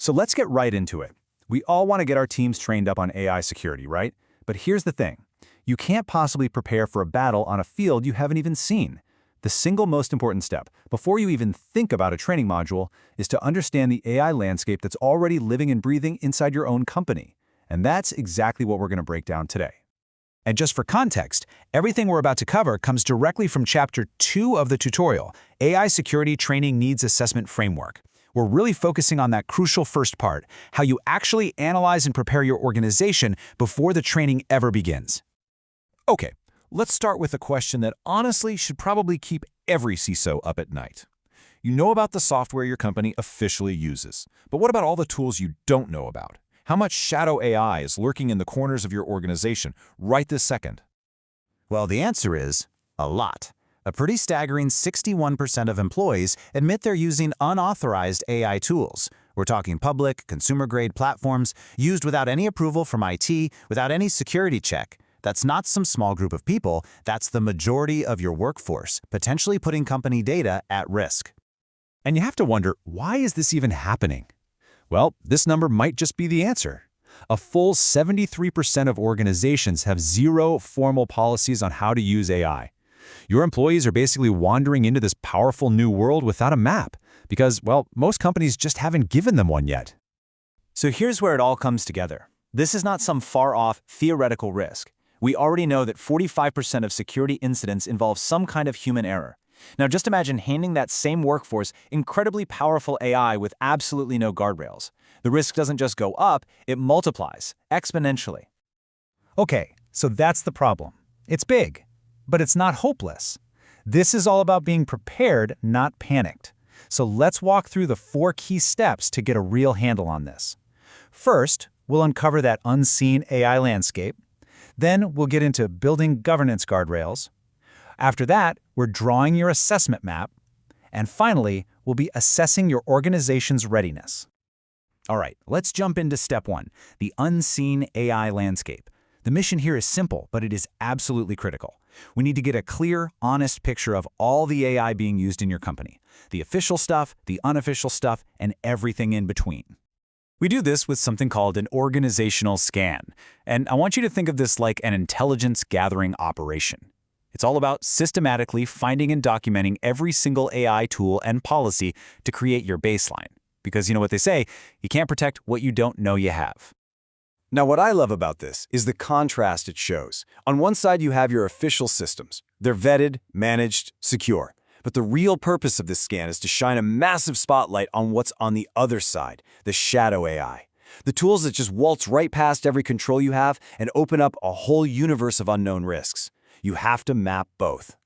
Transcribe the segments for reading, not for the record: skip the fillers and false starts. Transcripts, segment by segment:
So let's get right into it. We all want to get our teams trained up on AI security, right? But here's the thing. You can't possibly prepare for a battle on a field you haven't even seen. The single most important step, before you even think about a training module, is to understand the AI landscape that's already living and breathing inside your own company. And that's exactly what we're going to break down today. And just for context, everything we're about to cover comes directly from Chapter 2 of the tutorial, AI Security Training Needs Assessment Framework. We're really focusing on that crucial first part, how you actually analyze and prepare your organization before the training ever begins. Okay, let's start with a question that honestly should probably keep every CISO up at night. You know about the software your company officially uses, but what about all the tools you don't know about? How much shadow AI is lurking in the corners of your organization right this second? Well, the answer is a lot. A pretty staggering 61% of employees admit they're using unauthorized AI tools. We're talking public, consumer-grade platforms used without any approval from IT, without any security check. That's not some small group of people, that's the majority of your workforce, potentially putting company data at risk. And you have to wonder, why is this even happening? Well, this number might just be the answer. A full 73% of organizations have zero formal policies on how to use AI. Your employees are basically wandering into this powerful new world without a map because, well, most companies just haven't given them one yet. So here's where it all comes together. This is not some far-off theoretical risk. We already know that 45% of security incidents involve some kind of human error. Now just imagine handing that same workforce incredibly powerful AI with absolutely no guardrails. The risk doesn't just go up, it multiplies exponentially. Okay, so that's the problem. It's big, but it's not hopeless. This is all about being prepared, not panicked. So let's walk through the 4 key steps to get a real handle on this. First, we'll uncover that unseen AI landscape. Then we'll get into building governance guardrails. After that, we're drawing your assessment map. And finally, we'll be assessing your organization's readiness. All right, let's jump into step 1, the unseen AI landscape. The mission here is simple, but it is absolutely critical. We need to get a clear, honest picture of all the AI being used in your company. The official stuff, the unofficial stuff, and everything in between. We do this with something called an organizational scan. And I want you to think of this like an intelligence gathering operation. It's all about systematically finding and documenting every single AI tool and policy to create your baseline. Because you know what they say, you can't protect what you don't know you have. Now what I love about this is the contrast it shows. On one side you have your official systems. They're vetted, managed, secure. But the real purpose of this scan is to shine a massive spotlight on what's on the other side, the shadow AI. The tools that just waltz right past every control you have and open up a whole universe of unknown risks. You have to map both.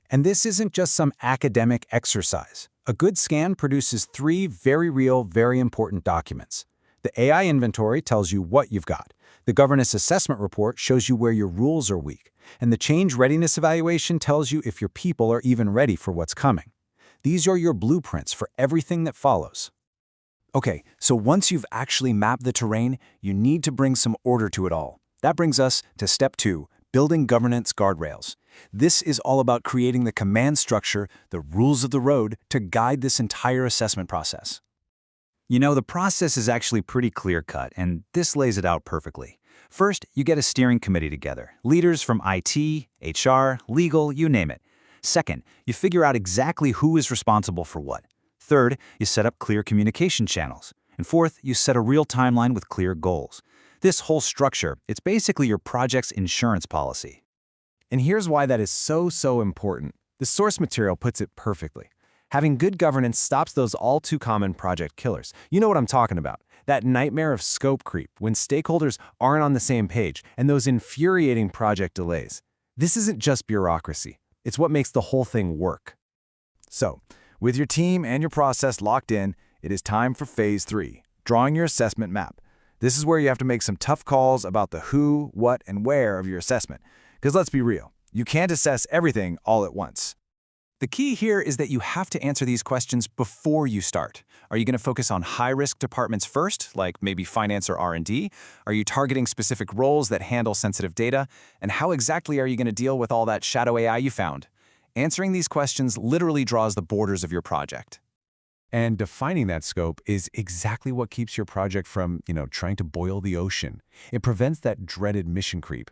And this isn't just some academic exercise. A good scan produces 3 very real, very important documents. The AI inventory tells you what you've got. The governance assessment report shows you where your rules are weak. And the change readiness evaluation tells you if your people are even ready for what's coming. These are your blueprints for everything that follows. Okay, so once you've actually mapped the terrain, you need to bring some order to it all. That brings us to step 2, building governance guardrails. This is all about creating the command structure, the rules of the road, to guide this entire assessment process. You know, the process is actually pretty clear-cut, and this lays it out perfectly. First, you get a steering committee together, leaders from IT, HR, legal, you name it. Second, you figure out exactly who is responsible for what. Third, you set up clear communication channels. And fourth, you set a real timeline with clear goals. This whole structure, it's basically your project's insurance policy. And here's why that is so important. The source material puts it perfectly. Having good governance stops those all-too-common project killers. You know what I'm talking about. That nightmare of scope creep when stakeholders aren't on the same page and those infuriating project delays. This isn't just bureaucracy. It's what makes the whole thing work. So, with your team and your process locked in, it is time for phase 3, drawing your assessment map. This is where you have to make some tough calls about the who, what, and where of your assessment. Because let's be real, you can't assess everything all at once. The key here is that you have to answer these questions before you start. Are you going to focus on high-risk departments first, like maybe finance or R&D? Are you targeting specific roles that handle sensitive data? And how exactly are you going to deal with all that shadow AI you found? Answering these questions literally draws the borders of your project. And defining that scope is exactly what keeps your project from, trying to boil the ocean. It prevents that dreaded mission creep.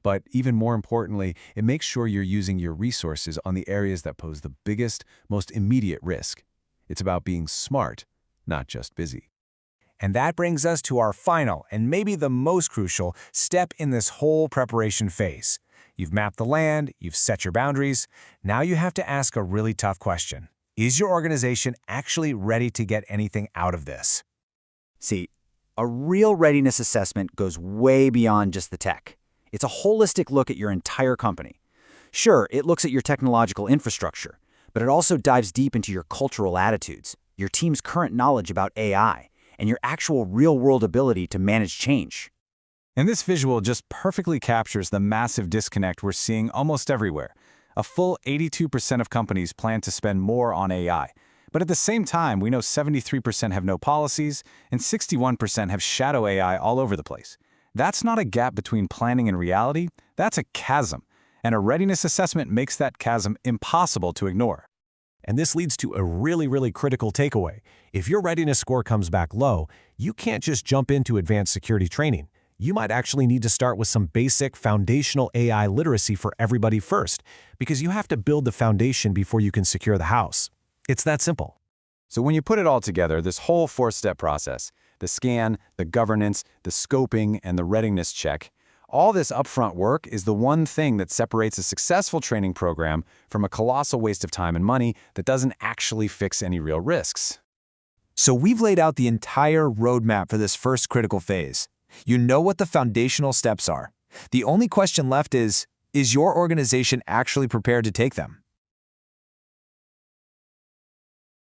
But even more importantly, it makes sure you're using your resources on the areas that pose the biggest, most immediate risk. It's about being smart, not just busy. And that brings us to our final, and maybe the most crucial, step in this whole preparation phase. You've mapped the land, you've set your boundaries. Now you have to ask a really tough question. Is your organization actually ready to get anything out of this? See, a real readiness assessment goes way beyond just the tech. It's a holistic look at your entire company. Sure, it looks at your technological infrastructure, but it also dives deep into your cultural attitudes, your team's current knowledge about AI, and your actual real-world ability to manage change. And this visual just perfectly captures the massive disconnect we're seeing almost everywhere. A full 82% of companies plan to spend more on AI. But at the same time, we know 73% have no policies, and 61% have shadow AI all over the place. That's not a gap between planning and reality, that's a chasm. And a readiness assessment makes that chasm impossible to ignore. And this leads to a really critical takeaway. If your readiness score comes back low, you can't just jump into advanced security training. You might actually need to start with some basic foundational AI literacy for everybody first, because you have to build the foundation before you can secure the house. It's that simple. So when you put it all together, this whole four-step process, the scan, the governance, the scoping, and the readiness check, all this upfront work is the one thing that separates a successful training program from a colossal waste of time and money that doesn't actually fix any real risks. So we've laid out the entire roadmap for this first critical phase. You know what the foundational steps are. The only question left is your organization actually prepared to take them?